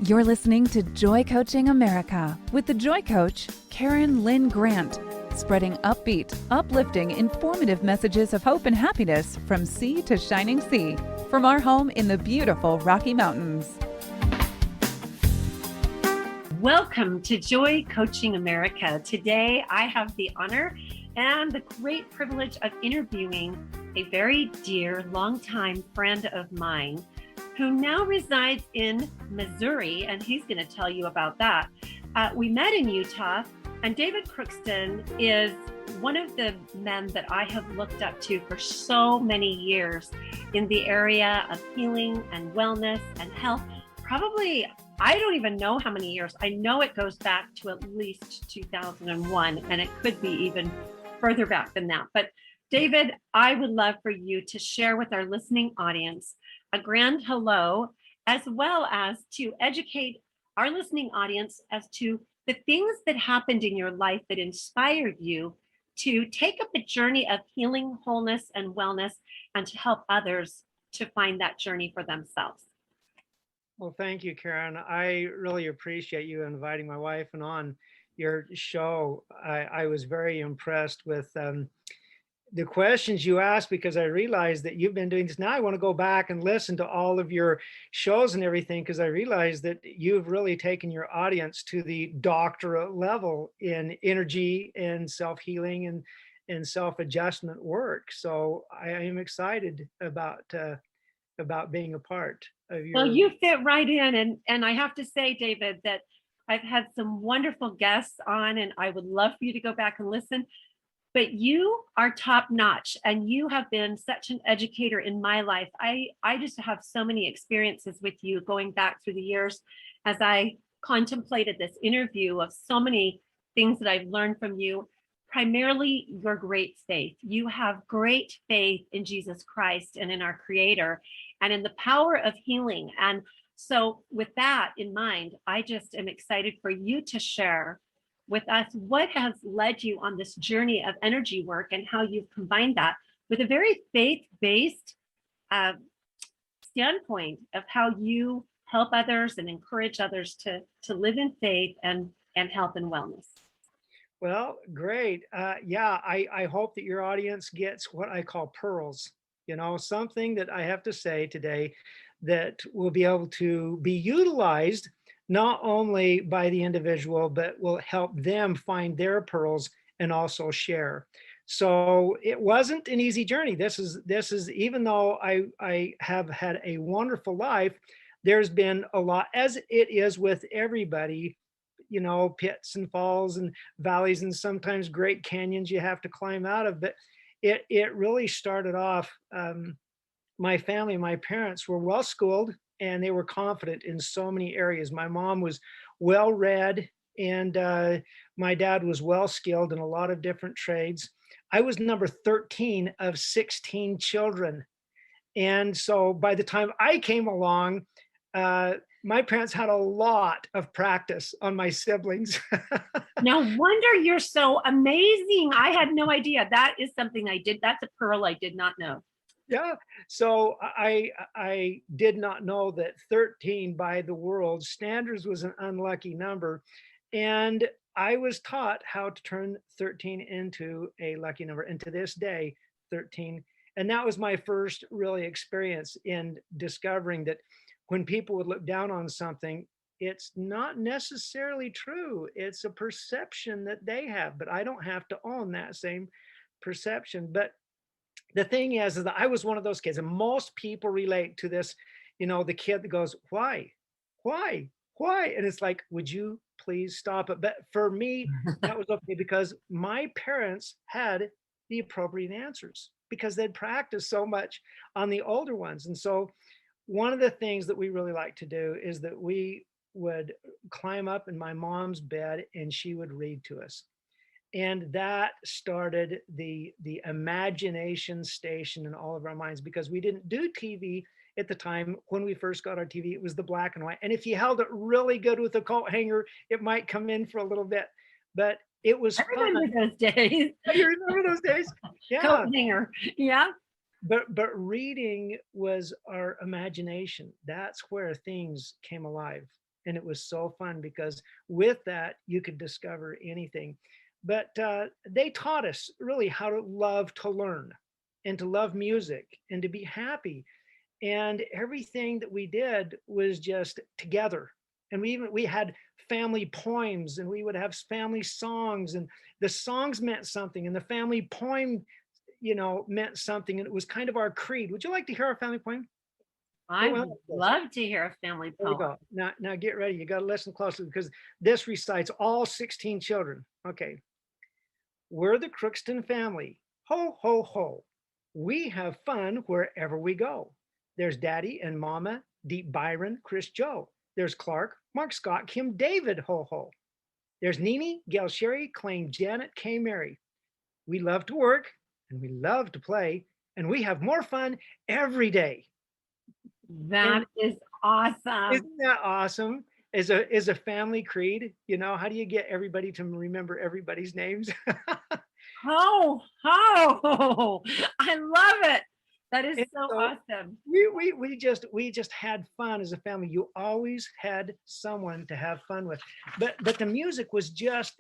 You're listening to Joy Coaching America with the Joy Coach, Karen Lynn Grant, spreading upbeat, uplifting, informative messages of hope and happiness from sea to shining sea, from our home in the beautiful Rocky Mountains. Welcome to Joy Coaching America. Today, I have the honor and the great privilege of interviewing a very dear, longtime friend of mine who now resides in Missouri, and he's going to tell you about that. We met in Utah, and David Crookston is one of the men that I have looked up to for so many years in the area of healing and wellness and health. Probably, I don't even know how many years. I know it goes back to at least 2001, and it could be even further back than that. But David, I would love for you to share with our listening audience a grand hello, as well as to educate our listening audience as to the things that happened in your life that inspired you to take up a journey of healing, wholeness, and wellness, and to help others to find that journey for themselves. Well, thank you, Karen. I really appreciate you inviting my wife and on your show. I was very impressed with the questions you asked, because I realized that you've been doing this. Now I want to go back and listen to all of your shows and everything, because I realized that you've really taken your audience to the doctorate level in energy and self-healing and self-adjustment work. So I am excited about being a part of your... Well, you fit right in. And I have to say, David, that I've had some wonderful guests on, and I would love for you to go back and listen. But you are top notch, and you have been such an educator in my life. I just have so many experiences with you going back through the years as I contemplated this interview of so many things that I've learned from you, primarily your great faith. You have great faith in Jesus Christ and in our Creator and in the power of healing. And so with that in mind, I just am excited for you to share with us what has led you on this journey of energy work and how you've combined that with a very faith-based standpoint of how you help others and encourage others to live in faith and health and wellness. Well, great. I hope that your audience gets what I call pearls, something that I have to say today that will be able to be utilized not only by the individual, but will help them find their pearls and also share. So it wasn't an easy journey. This is even though I have had a wonderful life, there's been a lot, as it is with everybody, pits and falls and valleys and sometimes great canyons you have to climb out of. But it really started off, my family, my parents were well-schooled, and they were confident in so many areas. My mom was well-read, and my dad was well-skilled in a lot of different trades. I was number 13 of 16 children. And so by the time I came along, my parents had a lot of practice on my siblings. No wonder you're so amazing. I had no idea. That is something I did. That's a pearl I did not know. Yeah, so I did not know that 13 by the world standards was an unlucky number, and I was taught how to turn 13 into a lucky number, and to this day, 13. And that was my first really experience in discovering that when people would look down on something, it's not necessarily true. It's a perception that they have, but I don't have to own that same perception. But the thing is that I was one of those kids, and most people relate to this, the kid that goes, why? And it's like, would you please stop it? But for me, that was okay, because my parents had the appropriate answers because they'd practiced so much on the older ones. And so one of the things that we really like to do is that we would climb up in my mom's bed and she would read to us. And that started the imagination station in all of our minds, because we didn't do TV at the time. When we first got our TV, it was the black and white. And if you held it really good with a coat hanger, it might come in for a little bit. But it was fun. I remember those days. You remember those days? Yeah. Coat hanger. Yeah. But reading was our imagination. That's where things came alive. And it was so fun because with that, you could discover anything. But they taught us really how to love to learn and to love music and to be happy. And everything that we did was just together. And we had family poems, and we would have family songs, and the songs meant something, and the family poem, meant something. And it was kind of our creed. Would you like to hear our family poem? It I went would like this. love to hear a family There you poem. go. Now get ready. You got to listen closely because this recites all 16 children. Okay. We're the Crookston family. Ho, ho, ho. We have fun wherever we go. There's Daddy and Mama, Deep Byron, Chris Joe. There's Clark, Mark Scott, Kim David, ho, ho. There's Nene, Gail Sherry, Clayne Janet, Kay Mary. We love to work and we love to play, and we have more fun every day. That is awesome. Isn't that awesome? Is a family creed. How do you get everybody to remember everybody's names? Oh, I love it. That is so awesome. We just had fun as a family. You always had someone to have fun with. But the music was just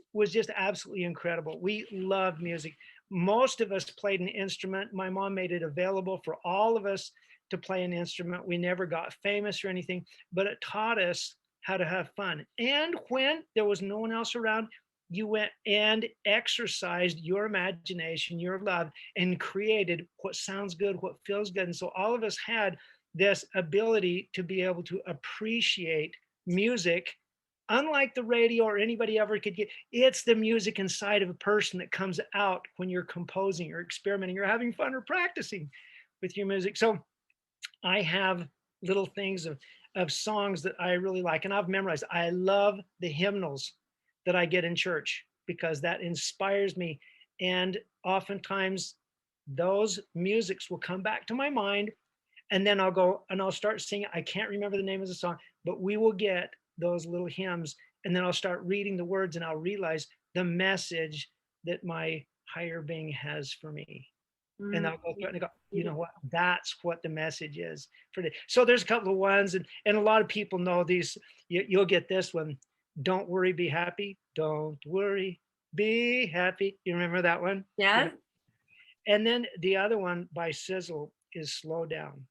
absolutely incredible. We loved music. Most of us played an instrument. My mom made it available for all of us to play an instrument. We never got famous or anything, but it taught us how to have fun. And when there was no one else around, you went and exercised your imagination, your love, and created what sounds good, what feels good. And so all of us had this ability to be able to appreciate music, unlike the radio or anybody ever could get. It's the music inside of a person that comes out when you're composing or experimenting or having fun or practicing with your music. So I have little things of songs that I really like, and I've memorized. I love the hymnals that I get in church because that inspires me. And oftentimes those musics will come back to my mind, and then I'll go and I'll start singing. I can't remember the name of the song, but we will get those little hymns, and then I'll start reading the words, and I'll realize the message that my higher being has for me. And I'll go through it and go, you know what? That's what the message is for the. So there's a couple of ones, and a lot of people know these. You'll get this one. Don't worry, be happy. Don't worry, be happy. You remember that one? Yeah. And then the other one by Sizzle is Slow Down.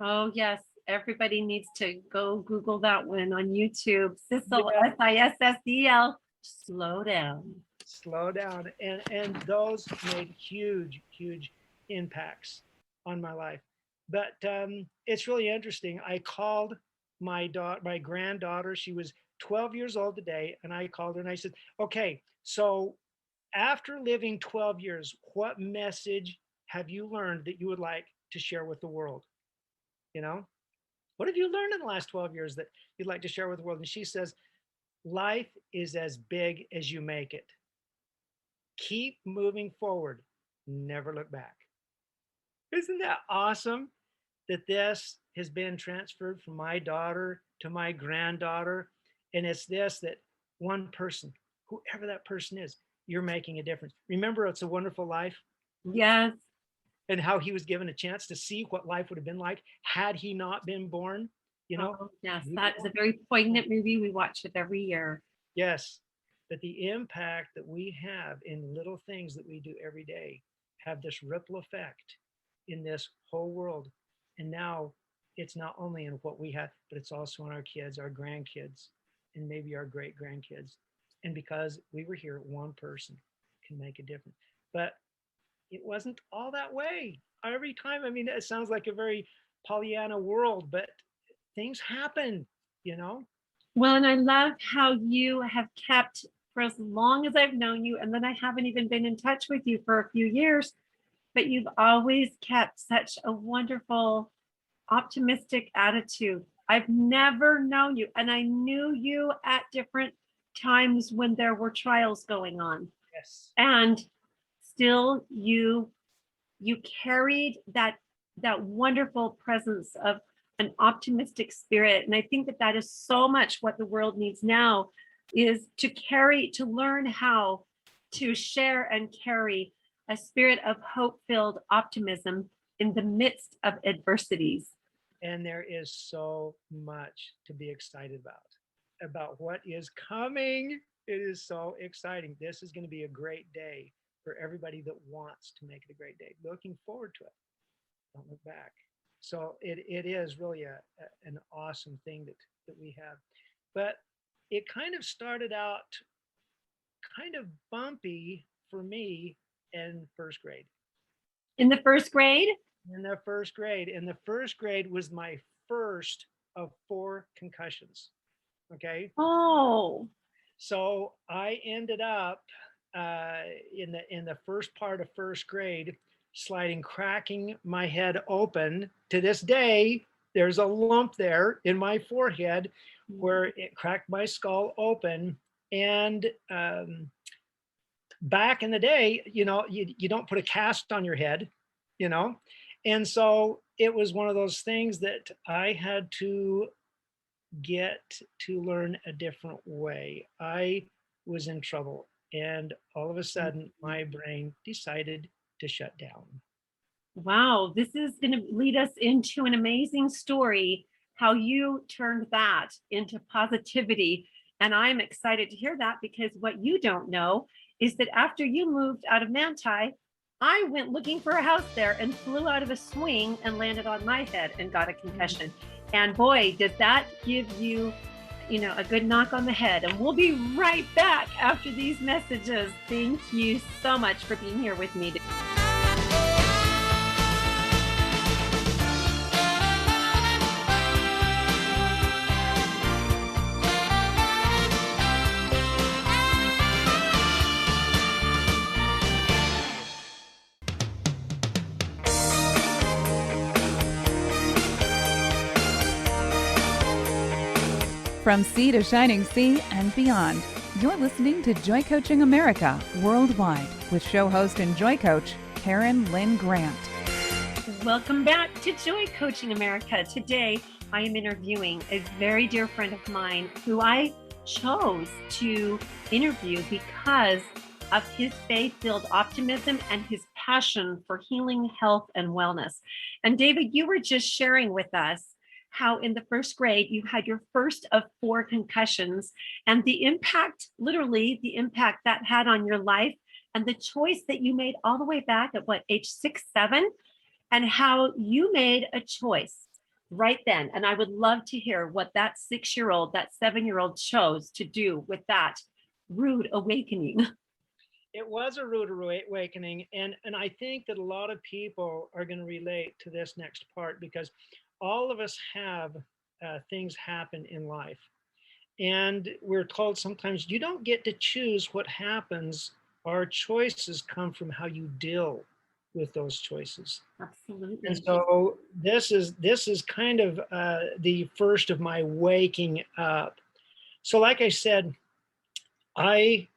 Oh, yes. Everybody needs to go Google that one on YouTube. Sissel, Sissel. Slow down. Slow down. And those made huge impacts on my life. But it's really interesting. I called my granddaughter. She was 12 years old today, and I called her and I said, okay, so after living 12 years, what message have you learned that you would like to share with the world? What have you learned in the last 12 years that you'd like to share with the world? And she says, life is as big as you make it. Keep moving forward. Never look back. Isn't that awesome that this has been transferred from my daughter to my granddaughter? And it's this, that one person, whoever that person is, you're making a difference. Remember, It's a Wonderful Life? Yes. And how he was given a chance to see what life would have been like had he not been born, Oh, yes, that is a very poignant movie. We watch it every year. Yes. But the impact that we have in little things that we do every day have this ripple effect in this whole world. And now it's not only in what we have, but it's also in our kids, our grandkids, and maybe our great grandkids. And because we were here, one person can make a difference. But it wasn't all that way every time. I mean, it sounds like a very Pollyanna world, but things happen, Well, and I love how you have kept for as long as I've known you, and then I haven't even been in touch with you for a few years, but you've always kept such a wonderful, optimistic attitude. I've never known you, and I knew you at different times when there were trials going on. Yes. And still you carried that wonderful presence of an optimistic spirit. And I think that is so much what the world needs now, is to learn how to share and carry a spirit of hope-filled optimism in the midst of adversities. And there is so much to be excited about. about what is coming. It is so exciting. This is going to be a great day for everybody that wants to make it a great day. Looking forward to it. Don't look back. So it is really an awesome thing that we have. But it kind of started out kind of bumpy for me in first grade. In the first grade? In the first grade. And the first grade was my first of 4 concussions. Okay. Oh. So I ended up in the first part of first grade, cracking my head open. To this day, there's a lump there in my forehead where it cracked my skull open. And back in the day, you don't put a cast on your head, you know? And so it was one of those things that I had to get to learn a different way. I was in trouble, and all of a sudden my brain decided to shut down. Wow, this is going to lead us into an amazing story, how you turned that into positivity. And I'm excited to hear that, because what you don't know is that after you moved out of Manti, I went looking for a house there and flew out of a swing and landed on my head and got a concussion. And boy, did that give you, a good knock on the head. And we'll be right back after these messages. Thank you so much for being here with me. From sea to shining sea and beyond, you're listening to Joy Coaching America Worldwide with show host and Joy Coach, Karen Lynn Grant. Welcome back to Joy Coaching America. Today, I am interviewing a very dear friend of mine who I chose to interview because of his faith-filled optimism and his passion for healing, health, and wellness. And David, you were just sharing with us how in the first grade you had your first of 4 concussions, and the impact, literally the impact that had on your life, and the choice that you made all the way back at age 6, 7, and how you made a choice right then. And I would love to hear what that 6-year-old, that 7-year-old chose to do with that rude awakening. It was a rude awakening. And I think that a lot of people are going to relate to this next part, because all of us have things happen in life. And we're told sometimes you don't get to choose what happens. Our choices come from how you deal with those choices. Absolutely. And so this is kind of the first of my waking up. So like I said, I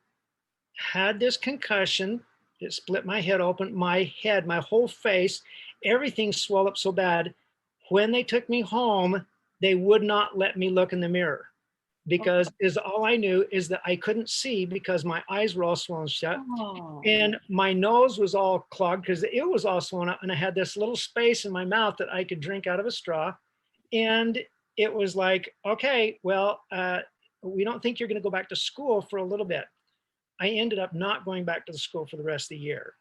had this concussion. It split my head open, my head, my whole face, everything swelled up so bad. When they took me home, they would not let me look in the mirror, because all I knew is that I couldn't see because my eyes were all swollen shut. Oh. And my nose was all clogged because it was all swollen up, and I had this little space in my mouth that I could drink out of a straw. And it was like, okay, well, we don't think you're going to go back to school for a little bit. I ended up not going back to the school for the rest of the year.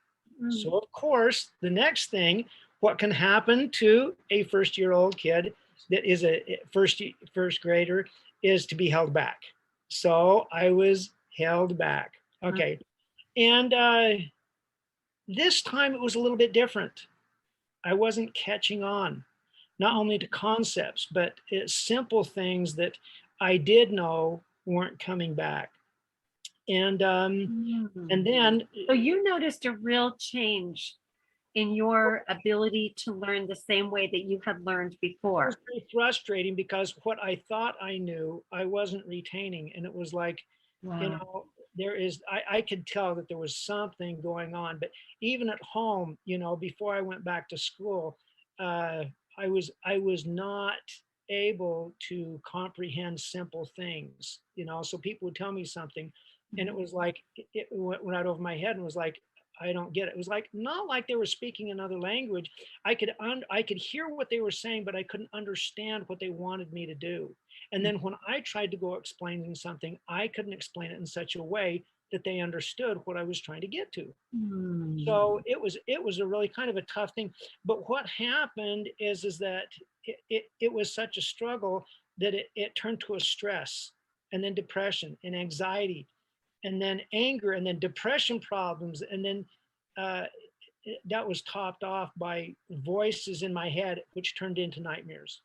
So of course, the next thing, what can happen to a first-year-old kid that is a first grader, is to be held back. So I was held back. Okay. And this time it was a little bit different. I wasn't catching on, not only to concepts, but simple things that I did know weren't coming back. And then, so you noticed a real change in your ability to learn the same way that you had learned before. It was very frustrating, because what I thought I knew, I wasn't retaining. And it was like, I could tell that there was something going on. But even at home, before I went back to school, I was not able to comprehend simple things, so people would tell me something, and it was like, it went right over my head and was like, I don't get it. It was like, not like they were speaking another language. I could hear what they were saying, but I couldn't understand what they wanted me to do. And then when I tried to go explaining something, I couldn't explain it in such a way that they understood what I was trying to get to. So it was a really kind of a tough thing. But what happened is that it was such a struggle that it turned to a stress, and then depression and anxiety, and then anger, and then depression problems, and then that was topped off by voices in my head, which turned into nightmares.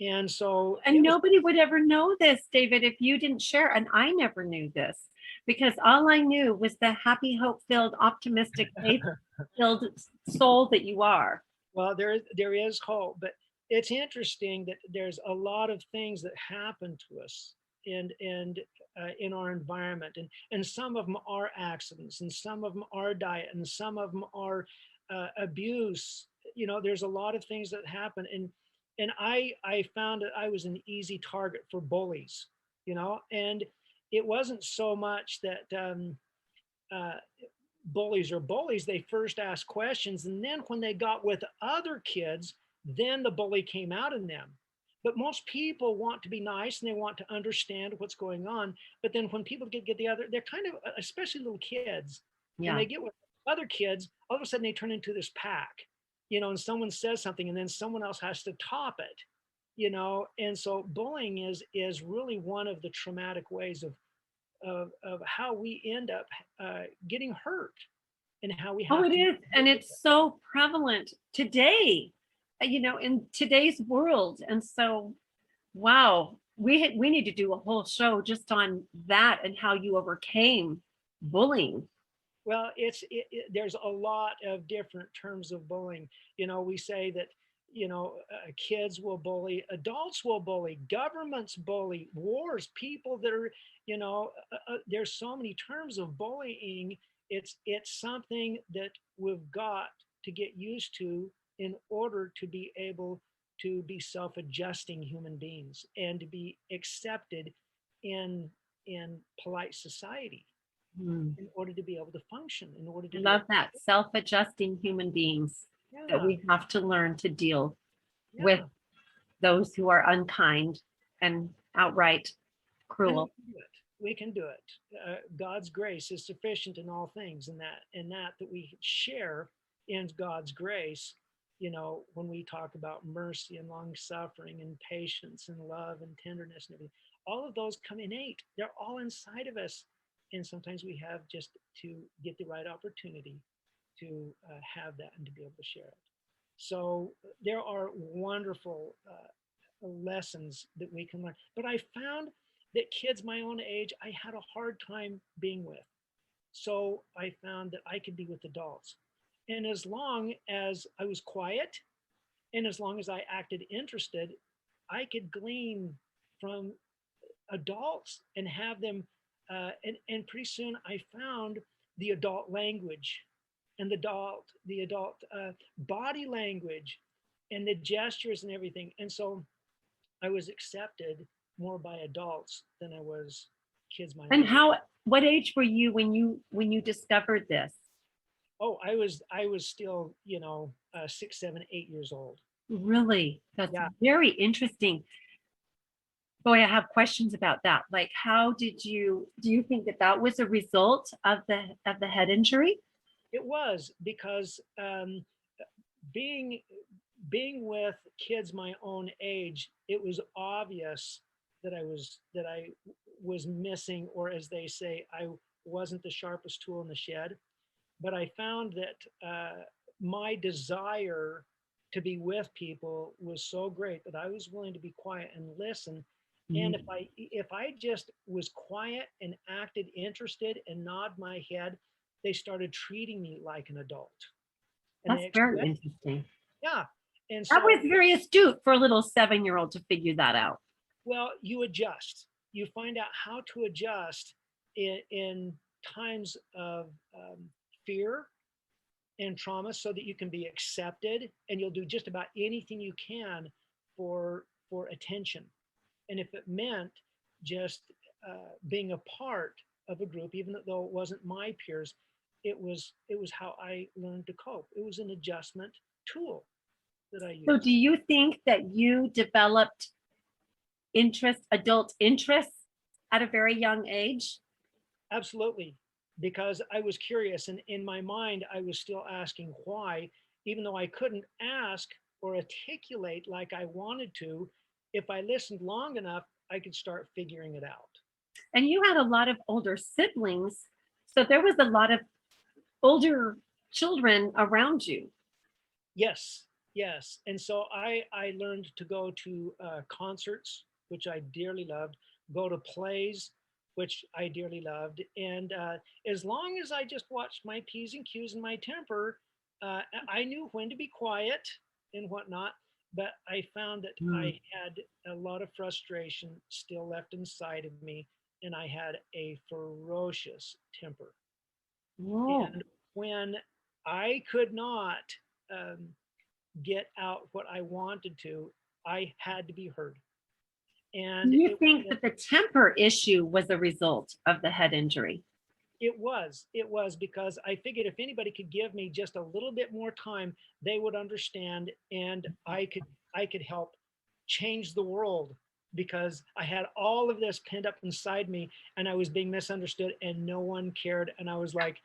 And so And nobody would ever know this, David, if you didn't share. And I never knew this, because all I knew was the happy, hope-filled, optimistic, faith-filled soul that you are. Well, there is hope, but it's interesting that there's a lot of things that happen to us and in our environment, and some of them are accidents, and some of them are diet, and some of them are abuse. You know, there's a lot of things that happen, and I found that I was an easy target for bullies. You know, and it wasn't so much that bullies are bullies. They first asked questions, and then when they got with other kids, then the bully came out in them. But most people want to be nice and they want to understand what's going on. But then when people get the other, they're kind of, especially little kids, when they get with other kids, all of a sudden they turn into this pack, you know, and someone says something and then someone else has to top it, you know. And so bullying is really one of the traumatic ways of how we end up getting hurt, and how we have it is. And it's so prevalent today, you know, in today's world. And so, wow, we need to do a whole show just on that and how you overcame bullying. Well, there's a lot of different terms of bullying. You know, we say that, you know, kids will bully, adults will bully, governments bully, wars, people that are, you know, there's so many terms of bullying. It's something that we've got to get used to in order to be able to be self-adjusting human beings and to be accepted in polite society, in order to be able to function, in order to love that, self-adjusting human beings, that we have to learn to deal with those who are unkind and outright cruel. We can do it. God's grace is sufficient in all things, and that we share in God's grace. You know, when we talk about mercy and long suffering and patience and love and tenderness and everything, all of those come innate. They're all inside of us. And sometimes we have just to get the right opportunity to have that and to be able to share it. So there are wonderful lessons that we can learn. But I found that kids my own age, I had a hard time being with. So I found that I could be with adults. And as long as I was quiet, and as long as I acted interested, I could glean from adults and have them, and pretty soon I found the adult language and the adult body language and the gestures and everything. And so I was accepted more by adults than I was kids my And age. what age were you when you discovered this? Oh, I was still, you know, 6, 7, 8 years old. Really? That's very interesting. Boy, I have questions about that. Like, do you think that was a result of the head injury? It was, because being with kids my own age, it was obvious that I was missing, or as they say, I wasn't the sharpest tool in the shed. But I found that my desire to be with people was so great that I was willing to be quiet and listen. And if I just was quiet and acted interested and nod my head, they started treating me like an adult. And that's very interesting. Yeah. And so that was very astute for a little 7-year-old to figure that out. Well, you adjust. You find out how to adjust in times of fear and trauma, so that you can be accepted, and you'll do just about anything you can for attention. And if it meant just being a part of a group, even though it wasn't my peers, it was how I learned to cope. It was an adjustment tool that I used. So do you think that you developed adult interests at a very young age? Absolutely, because I was curious, and in my mind, I was still asking why, even though I couldn't ask or articulate like I wanted to. If I listened long enough, I could start figuring it out. And you had a lot of older siblings, so there was a lot of older children around you. Yes, yes. And so I learned to go to concerts, which I dearly loved, go to plays, which I dearly loved. And as long as I just watched my P's and Q's and my temper, I knew when to be quiet and whatnot. But I found that I had a lot of frustration still left inside of me, and I had a ferocious temper. Whoa. And when I could not um, get out what I wanted to, I had to be heard. Do And you think that the temper issue was a result of the head injury? it was because I figured if anybody could give me just a little bit more time, they would understand, and I could help change the world, because I had all of this pinned up inside me, and I was being misunderstood, and no one cared. And I was like,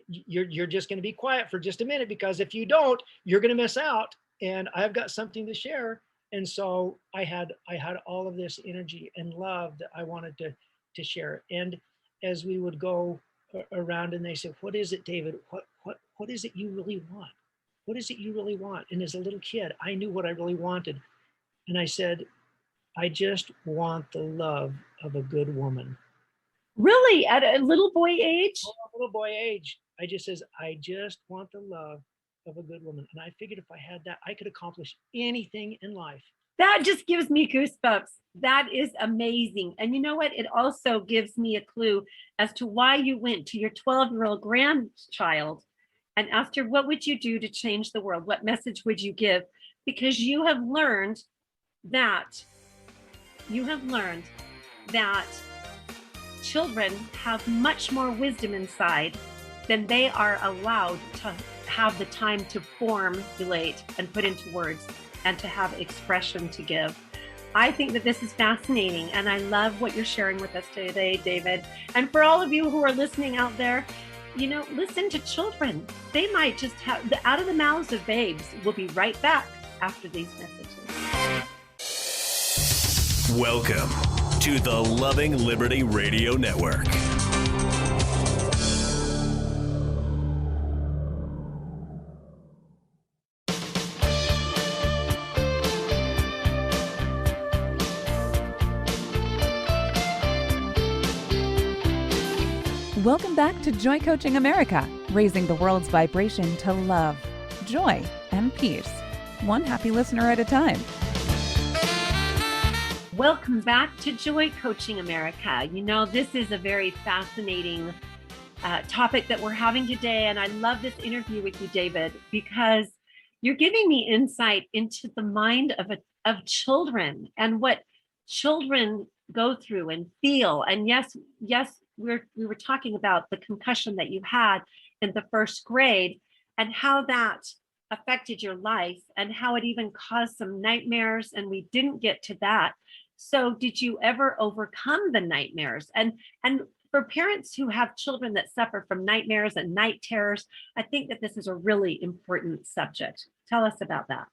you're just going to be quiet for just a minute, because if you don't, you're going to miss out, and I've got something to share. And so I had all of this energy and love that I wanted to share. And as we would go around, and they said, what is it, David? What is it you really want? What is it you really want? And as a little kid, I knew what I really wanted. And I said, I just want the love of a good woman. Really? At a little boy age? Little boy age, I just says, I just want the love of a good woman. And I figured if I had that, I could accomplish anything in life. That just gives me goosebumps. That is amazing. And you know what? It also gives me a clue as to why you went to your 12-year-old grandchild and asked her, what would you do to change the world? What message would you give? Because you have learned that children have much more wisdom inside than they are allowed to have the time to formulate and put into words and to have expression to give. I think that this is fascinating, and I love what you're sharing with us today, David. And for all of you who are listening out there, listen to children. They might just have out of the mouths of babes. We'll be right back after these messages. Welcome to the Loving Liberty Radio Network. Welcome back to Joy Coaching America, raising the world's vibration to love, joy, and peace, one happy listener at a time. Welcome back to Joy Coaching America. This is a very fascinating topic that we're having today, and I love this interview with you, David, because you're giving me insight into the mind of children and what children go through and feel. And yes, we were talking about the concussion that you had in the first grade and how that affected your life and how it even caused some nightmares, and we didn't get to that. So did you ever overcome the nightmares? And for parents who have children that suffer from nightmares and night terrors, I think that this is a really important subject. Tell us about that.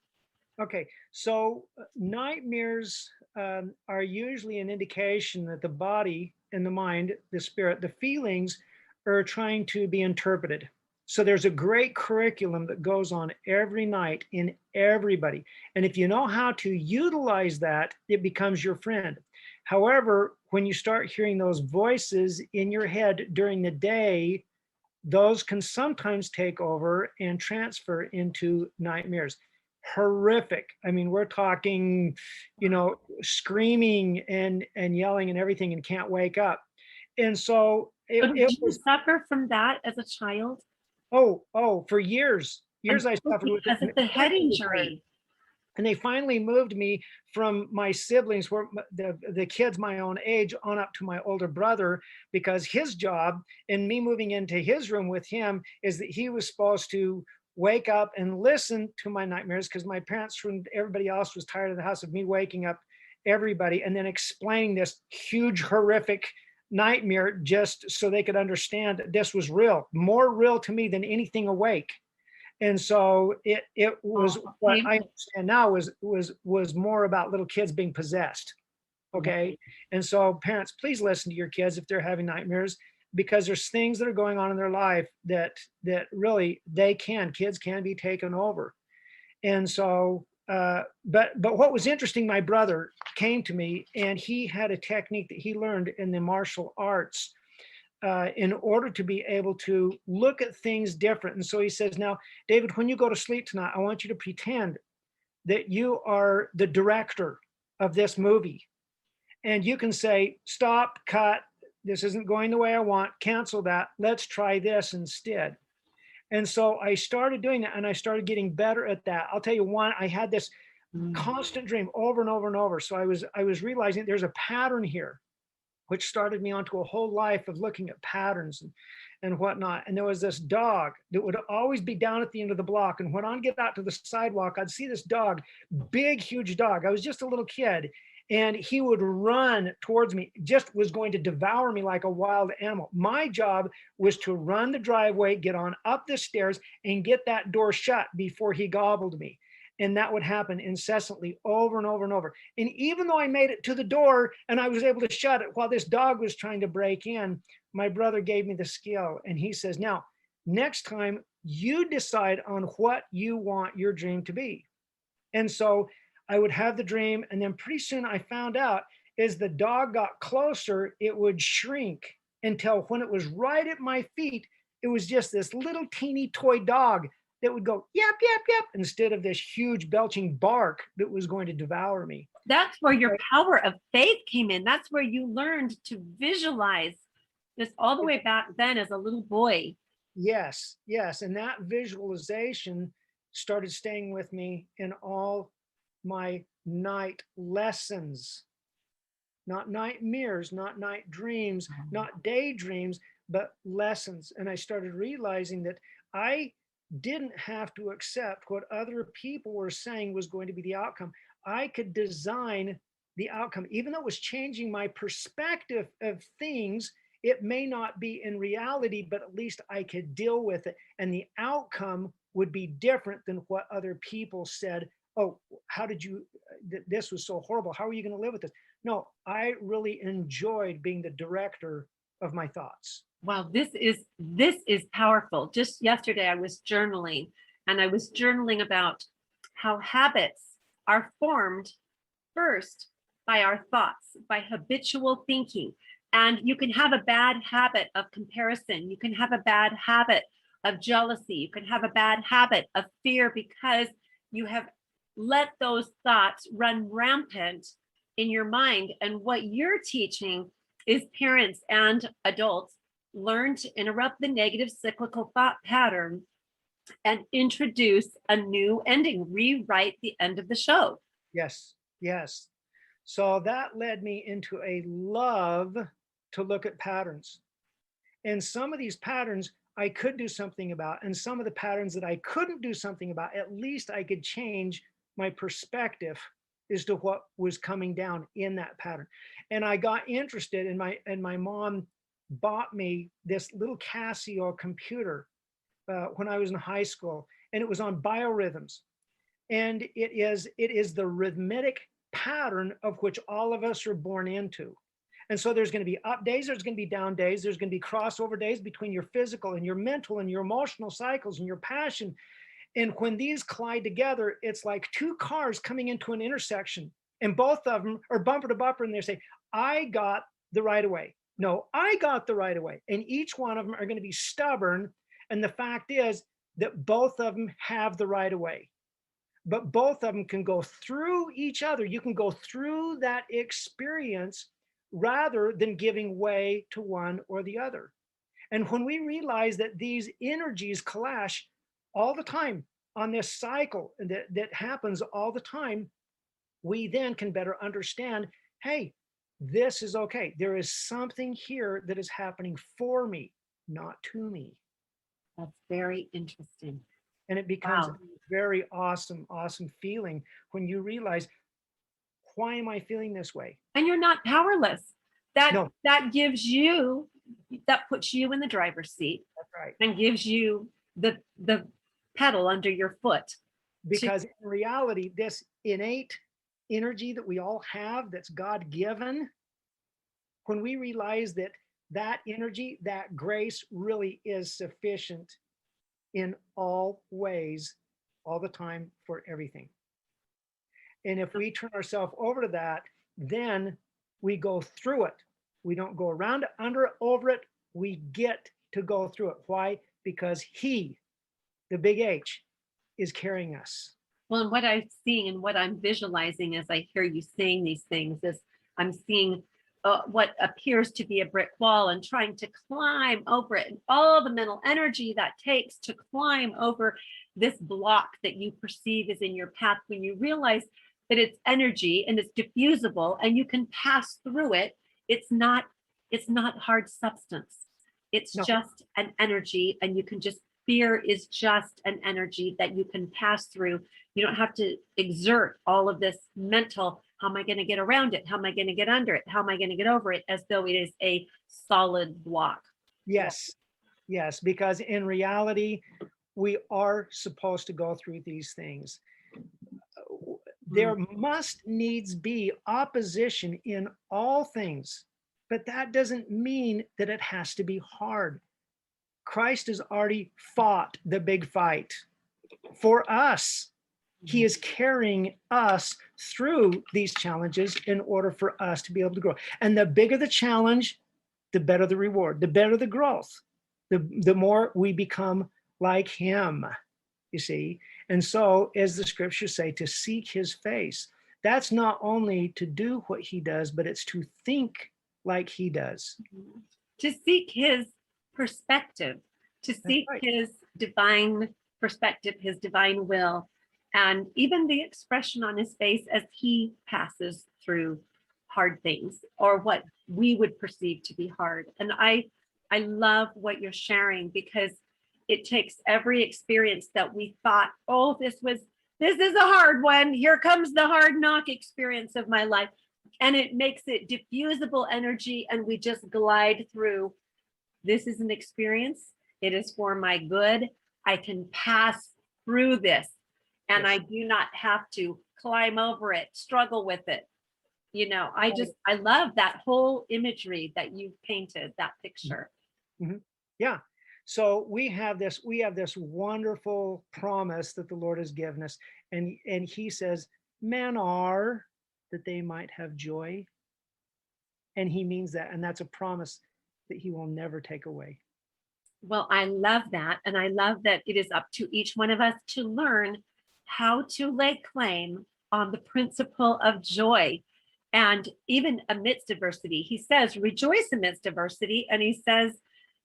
Okay, so nightmares are usually an indication that the body and the mind, the spirit, the feelings are trying to be interpreted. So there's a great curriculum that goes on every night in everybody. And if you know how to utilize that, it becomes your friend. However, when you start hearing those voices in your head during the day, those can sometimes take over and transfer into nightmares. Horrific. I mean, we're talking, screaming and yelling and everything, and can't wake up. And so did you suffer from that as a child? Oh, for years I suffered with because of the head injury. And they finally moved me from my siblings, were the kids my own age, on up to my older brother, because his job, and me moving into his room with him, is that he was supposed to wake up and listen to my nightmares, because my parents and everybody else was tired of the house of me waking up everybody, and then explaining this huge, horrific nightmare just so they could understand that this was real, more real to me than anything awake. And so it was what I understand now was more about little kids being possessed. Okay. And so parents, please listen to your kids if they're having nightmares, because there's things that are going on in their life that really kids can be taken over. And so but what was interesting, my brother came to me and he had a technique that he learned in the martial arts in order to be able to look at things different. And so he says, now, David, when you go to sleep tonight, I want you to pretend that you are the director of this movie. And you can say, stop, cut, this isn't going the way I want, cancel that, let's try this instead. And so I started doing that and I started getting better at that. I'll tell you one, I had this constant dream over and over and over. So I was realizing there's a pattern here, which started me onto a whole life of looking at patterns and whatnot. And there was this dog that would always be down at the end of the block. And when I'd get out to the sidewalk, I'd see this dog, big, huge dog. I was just a little kid. And he would run towards me, just was going to devour me like a wild animal. My job was to run the driveway, get on up the stairs, and get that door shut before he gobbled me. And that would happen incessantly over and over and over. And even though I made it to the door and I was able to shut it while this dog was trying to break in, my brother gave me the skill. And he says, now, next time you decide on what you want your dream to be. And so I would have the dream, and then pretty soon I found out as the dog got closer, it would shrink until when it was right at my feet, it was just this little teeny toy dog that would go, yep, yep, yep, instead of this huge belching bark that was going to devour me. That's where your power of faith came in. That's where you learned to visualize this all the way back then as a little boy. Yes, yes. And that visualization started staying with me in all my night lessons, not nightmares, not night dreams, not daydreams, but lessons. And I started realizing that I didn't have to accept what other people were saying was going to be the outcome. I could design the outcome, even though it was changing my perspective of things. It may not be in reality, but at least I could deal with it. And the outcome would be different than what other people said. Oh, how did you, this was so horrible. How are you going to live with this? No, I really enjoyed being the director of my thoughts. Wow, this is powerful. Just yesterday I was journaling, and I was journaling about how habits are formed first by our thoughts, by habitual thinking. And you can have a bad habit of comparison. You can have a bad habit of jealousy. You can have a bad habit of fear because you have let those thoughts run rampant in your mind. And what you're teaching is parents and adults learn to interrupt the negative cyclical thought pattern and introduce a new ending, rewrite the end of the show. Yes, yes. So that led me into a love to look at patterns. And some of these patterns I could do something about, and some of the patterns that I couldn't do something about, at least I could change my perspective as to what was coming down in that pattern. And I got interested in my mom bought me this little Casio computer when I was in high school, and it was on biorhythms. And it is the rhythmic pattern of which all of us are born into. And so there's going to be up days, there's going to be down days, there's going to be crossover days between your physical and your mental and your emotional cycles and your passion. And when these collide together, it's like two cars coming into an intersection, and both of them are bumper to bumper, and they say, I got the right of way. No, I got the right of way. And each one of them are going to be stubborn. And the fact is that both of them have the right of way, but both of them can go through each other. You can go through that experience rather than giving way to one or the other. And when we realize that these energies clash all the time on this cycle that happens all the time, we then can better understand, hey, this is okay. There is something here that is happening for me, not to me. That's very interesting. And it becomes a very awesome, awesome feeling when you realize why am I feeling this way? And you're not powerless. That No. that gives you, that puts you in the driver's seat. That's right. And gives you the pedal under your foot. Because in reality, this innate energy that we all have that's God given, when we realize that that energy, that grace really is sufficient in all ways, all the time, for everything. And if we turn ourselves over to that, then we go through it. We don't go around it, under it, over it. We get to go through it. Why? Because He, the big H, is carrying us. Well, and what I'm seeing and what I'm visualizing as I hear you saying these things is I'm seeing what appears to be a brick wall and trying to climb over it, and all the mental energy that takes to climb over this block that you perceive is in your path, when you realize that it's energy and it's diffusible and you can pass through it. It's not hard substance. It's just an energy, and you can just, fear is just an energy that you can pass through. You don't have to exert all of this mental, how am I going to get around it? How am I going to get under it? How am I going to get over it? As though it is a solid block. Yes, yes, because in reality, we are supposed to go through these things. There must needs be opposition in all things, but that doesn't mean that it has to be hard. Christ has already fought the big fight for us. He is carrying us through these challenges in order for us to be able to grow. And the bigger the challenge, the better the reward, the better the growth, the more we become like Him, you see. And so, as the scriptures say, to seek His face, that's not only to do what He does, but it's to think like He does. To seek His perspective, to seek His divine perspective, His divine will, and even the expression on His face as He passes through hard things, or what we would perceive to be hard. And I love what you're sharing, because it takes every experience that we thought, oh, this is a hard one. Here comes the hard knock experience of my life. And it makes it diffusible energy, and we just glide through. This is an experience. It is for my good. I can pass through this, and yes. I do not have to climb over it, struggle with it. You know, I love that whole imagery that you've painted, that picture. Mm-hmm. Yeah. So we have this wonderful promise that the Lord has given us. And He says, men are that they might have joy. And He means that. And that's a promise that He will never take away. Well, I love that. And I love that it is up to each one of us to learn how to lay claim on the principle of joy. And even amidst adversity, He says, rejoice amidst adversity. And He says,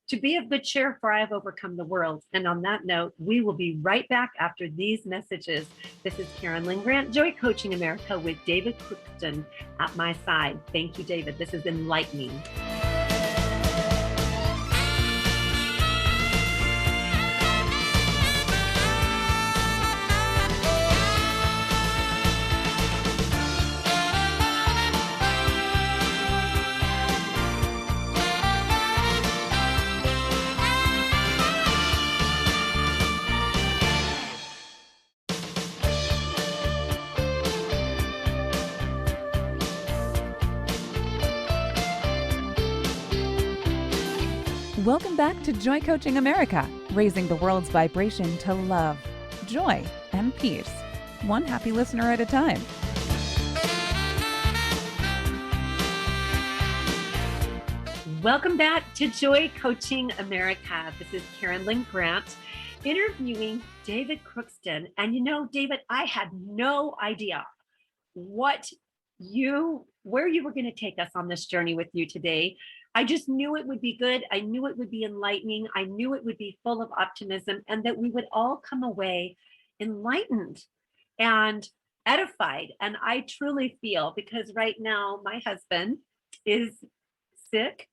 to be of good cheer, for I have overcome the world. And on that note, we will be right back after these messages. This is Karen Lynn Grant, Joy Coaching America, with David Crookston at my side. Thank you, David. This is enlightening. Welcome back to Joy Coaching America, raising the world's vibration to love, joy, and peace, one happy listener at a time. Welcome back to Joy Coaching America. This is Karen Lynn Grant, interviewing David Crookston. And you know, David, I had no idea where you were going to take us on this journey with you today. I just knew it would be good. I knew it would be enlightening. I knew it would be full of optimism, and that we would all come away enlightened and edified. And I truly feel, because right now my husband is sick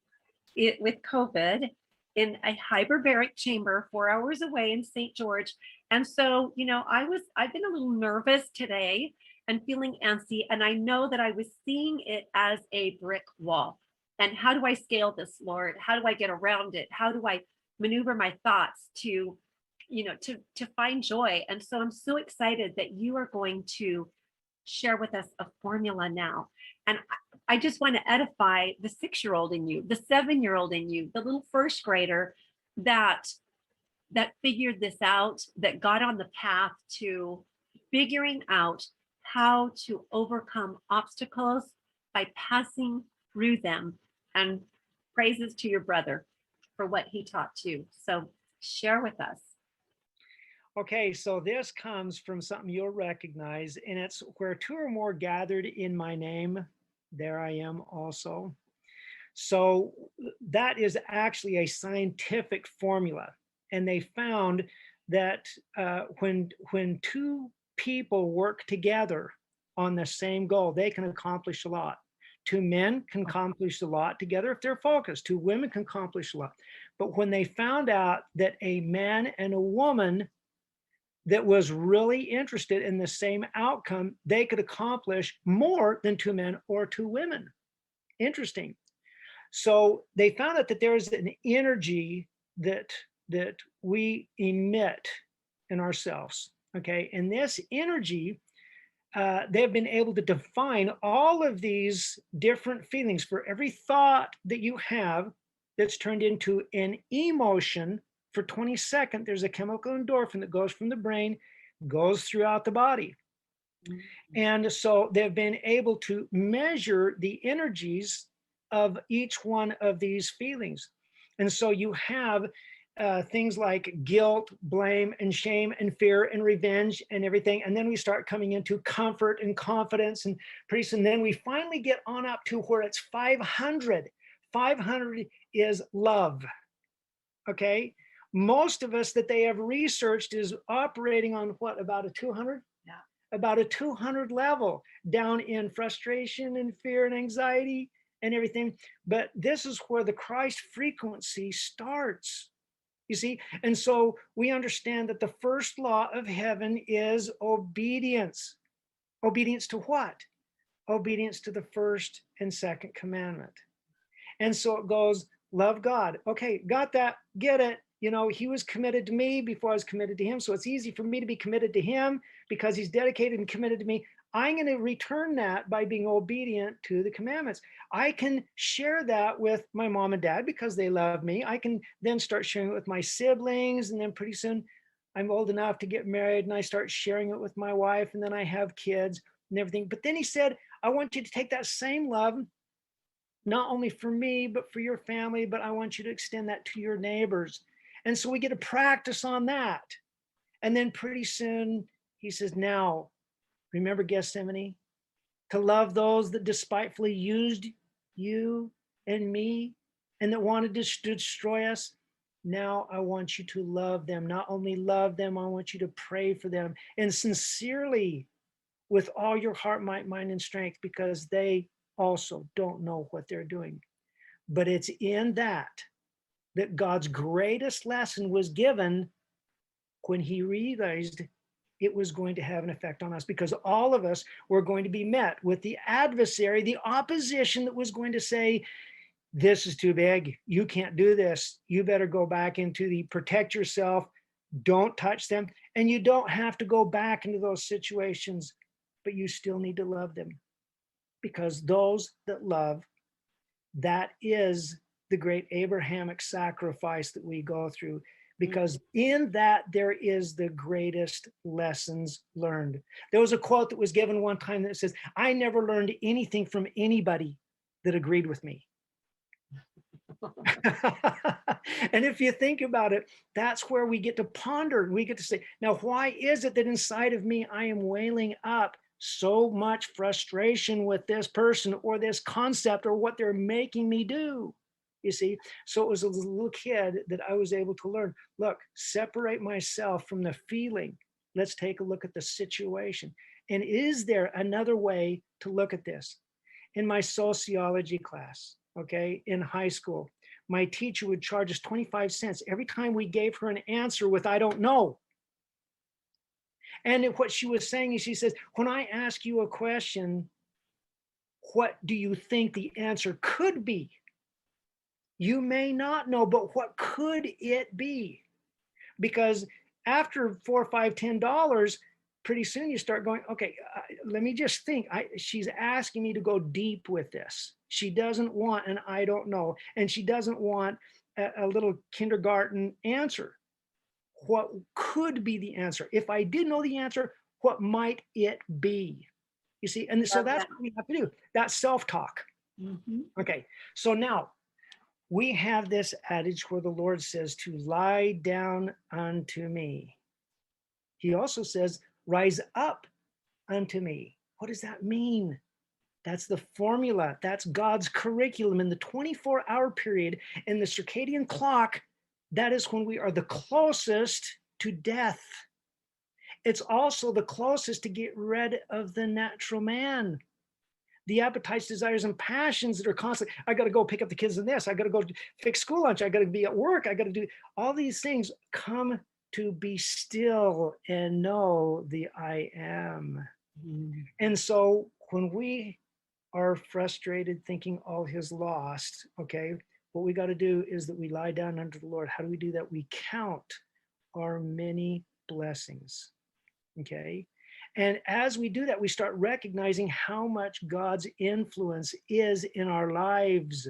with COVID in a hyperbaric chamber 4 hours away in St. George. And so, you know, I've been a little nervous today, and feeling antsy. And I know that I was seeing it as a brick wall. And how do I scale this, Lord? How do I get around it? How do I maneuver my thoughts to, to find joy? And so I'm so excited that you are going to share with us a formula now. And I just want to edify the 6-year-old in you, the 7-year-old in you, the little first grader that figured this out, that got on the path to figuring out how to overcome obstacles by passing through them. And praises to your brother for what he taught you. So share with us. Okay, so this comes from something you'll recognize, and it's where 2 or more gathered in my name, there I am also. So that is actually a scientific formula. And they found that when 2 people work together on the same goal, they can accomplish a lot. 2 men can accomplish a lot together if they're focused. 2 women can accomplish a lot. But when they found out that a man and a woman that was really interested in the same outcome, they could accomplish more than 2 men or 2 women. Interesting. So they found out that there's an energy that we emit in ourselves. Okay, and this energy, they've been able to define all of these different feelings. For every thought that you have that's turned into an emotion, for 20 seconds, there's a chemical endorphin that goes from the brain, goes throughout the body. Mm-hmm. And so they've been able to measure the energies of each one of these feelings. And so you have things like guilt, blame, and shame, and fear, and revenge, and everything. And then we start coming into comfort and confidence, and pretty soon then we finally get on up to where it's 500. 500 is love. Okay. Most of us that they have researched is operating on what, about a 200? Yeah. About a 200 level, down in frustration and fear and anxiety and everything. But this is where the Christ frequency starts, you see. And so we understand that the first law of heaven is obedience. Obedience to what? Obedience to the first and second commandment. And so it goes, love God. Okay, got that, get it. You know, he was committed to me before I was committed to him. So it's easy for me to be committed to him because he's dedicated and committed to me. I'm going to return that by being obedient to the commandments. I can share that with my mom and dad because they love me. I can then start sharing it with my siblings. And then pretty soon I'm old enough to get married and I start sharing it with my wife. And then I have kids and everything. But then he said, I want you to take that same love, not only for me, but for your family, but I want you to extend that to your neighbors. And so we get to practice on that. And then pretty soon he says, now, remember Gethsemane? To love those that despitefully used you and me and that wanted to destroy us. Now I want you to love them. Not only love them, I want you to pray for them. And sincerely, with all your heart, might, mind, and strength, because they also don't know what they're doing. But it's in that God's greatest lesson was given when he realized it was going to have an effect on us, because all of us were going to be met with the adversary, the opposition that was going to say, this is too big. You can't do this. You better go back into the protect yourself. Don't touch them. And you don't have to go back into those situations, but you still need to love them, because those that love, that is the great Abrahamic sacrifice that we go through, because in that there is the greatest lessons learned. There was a quote that was given one time that says, I never learned anything from anybody that agreed with me. And if you think about it, that's where we get to ponder. We get to say, now, why is it that inside of me, I am wailing up so much frustration with this person or this concept or what they're making me do? You see, so it was a little kid that I was able to learn, look, separate myself from the feeling. Let's take a look at the situation. And is there another way to look at this? In my sociology class, okay, in high school, my teacher would charge us 25 cents every time we gave her an answer with, I don't know. And what she was saying is, she says, when I ask you a question, what do you think the answer could be? You may not know, but what could it be? Because after $4, $5, $10, pretty soon you start going, okay, let me just think. She's asking me to go deep with this. She doesn't want an I don't know, and she doesn't want a little kindergarten answer. What could be the answer? If I did know the answer, what might it be? You see, and so that's what we have to do. That's self-talk. Mm-hmm. Okay, so now we have this adage where the Lord says to lie down unto me. He also says, rise up unto me. What does that mean? That's the formula. That's God's curriculum in the 24-hour period in the circadian clock. That is when we are the closest to death. It's also the closest to get rid of the natural man. The appetites, desires, and passions that are constantly, I got to go pick up the kids in this. I got to go fix school lunch. I got to be at work. I got to do all these things. Come to be still and know the I am. Mm-hmm. And so when we are frustrated thinking all is lost, okay, what we got to do is that we lie down under the Lord. How do we do that? We count our many blessings, okay? And as we do that, we start recognizing how much God's influence is in our lives.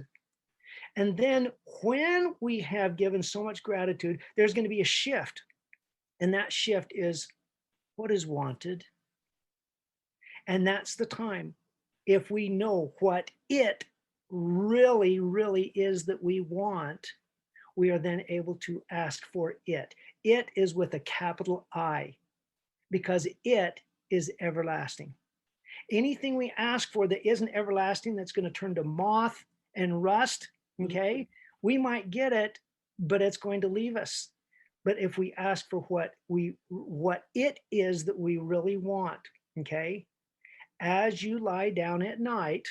And then when we have given so much gratitude, there's going to be a shift. And that shift is what is wanted. And that's the time, if we know what it really, really is that we want, we are then able to ask for it. It is with a capital I, because it is everlasting. Anything we ask for that isn't everlasting, that's going to turn to moth and rust, okay, we might get it, but it's going to leave us. But if we ask for what it is that we really want, okay, as you lie down at night,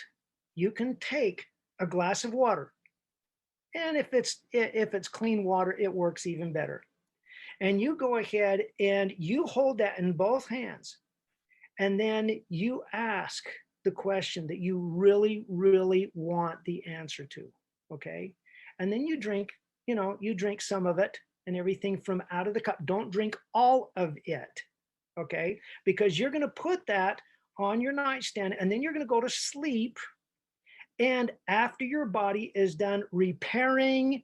you can take a glass of water, and if it's clean water, it works even better. And you go ahead and you hold that in both hands, and then you ask the question that you really, really want the answer to, okay? And then you drink some of it and everything from out of the cup. Don't drink all of it, okay? Because you're going to put that on your nightstand, and then you're going to go to sleep. And after your body is done repairing,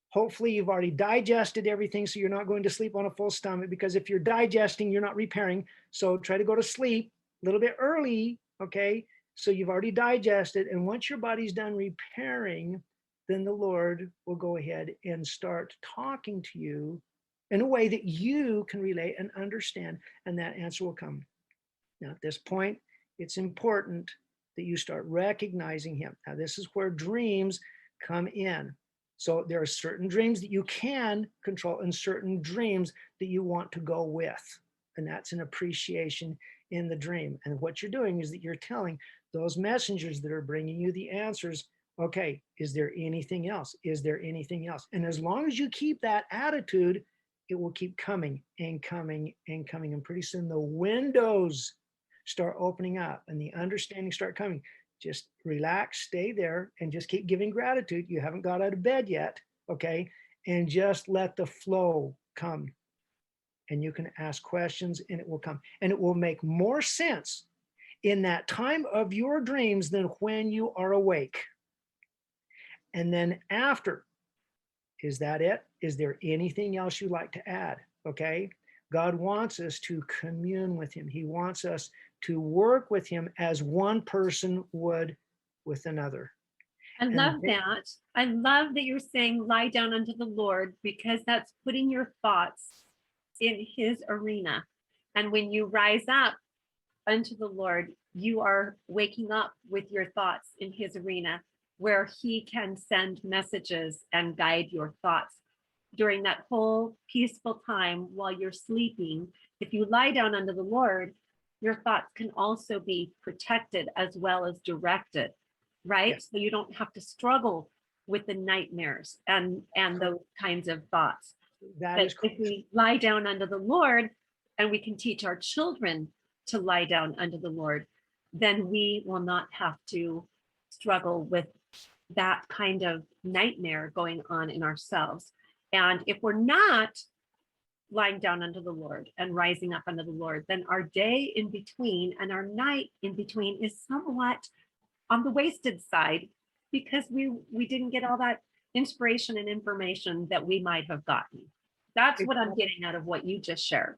hopefully you've already digested everything, so you're not going to sleep on a full stomach, because if you're digesting, you're not repairing. So try to go to sleep a little bit early, okay? So you've already digested, and once your body's done repairing, then the Lord will go ahead and start talking to you in a way that you can relate and understand, and that answer will come. Now, at this point, it's important that you start recognizing him. Now, this is where dreams come in. So there are certain dreams that you can control and certain dreams that you want to go with. And that's an appreciation in the dream. And what you're doing is that you're telling those messengers that are bringing you the answers, okay, is there anything else? Is there anything else? And as long as you keep that attitude, it will keep coming and coming and coming. And pretty soon the windows start opening up and the understanding start coming. Just relax, stay there, and just keep giving gratitude. You haven't got out of bed yet, okay? And just let the flow come. And you can ask questions and it will come. And it will make more sense in that time of your dreams than when you are awake. And then after, is that it? Is there anything else you'd like to add? Okay? God wants us to commune with him. He wants us to work with him as one person would with another. I love that. I love that you're saying lie down unto the Lord, because that's putting your thoughts in his arena. And when you rise up unto the Lord, you are waking up with your thoughts in his arena, where he can send messages and guide your thoughts during that whole peaceful time while you're sleeping. If you lie down under the Lord, your thoughts can also be protected as well as directed, right? Yes. So you don't have to struggle with the nightmares and those kinds of thoughts. That is correct. If we lie down under the Lord, and we can teach our children to lie down under the Lord, then we will not have to struggle with that kind of nightmare going on in ourselves. And if we're not lying down under the Lord and rising up under the Lord, then our day in between and our night in between is somewhat on the wasted side, because we didn't get all that inspiration and information that we might have gotten. That's what I'm getting out of what you just shared.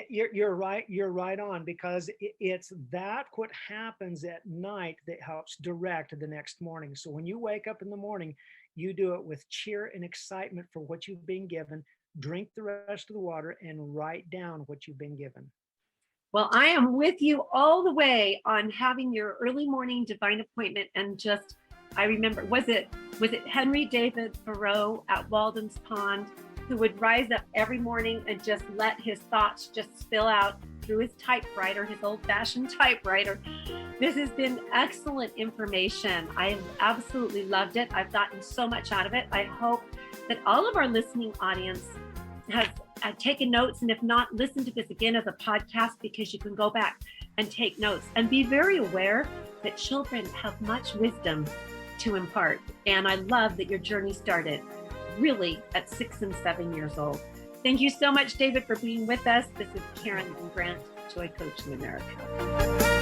You're right. You're right on, because it's that what happens at night that helps direct the next morning. So when you wake up in the morning, you do it with cheer and excitement for what you've been given. Drink the rest of the water and write down what you've been given. Well, I am with you all the way on having your early morning divine appointment. And just, I remember, was it Henry David Thoreau at Walden's Pond, who would rise up every morning and just let his thoughts just spill out through his typewriter, his old-fashioned typewriter. This has been excellent information. I absolutely loved it. I've gotten so much out of it. I hope that all of our listening audience has taken notes, and if not, listen to this again as a podcast, because you can go back and take notes and be very aware that children have much wisdom to impart. And I love that your journey started really at 6 and 7 years old. Thank you so much, David, for being with us. This is Karen Grant, Joy Coaching America.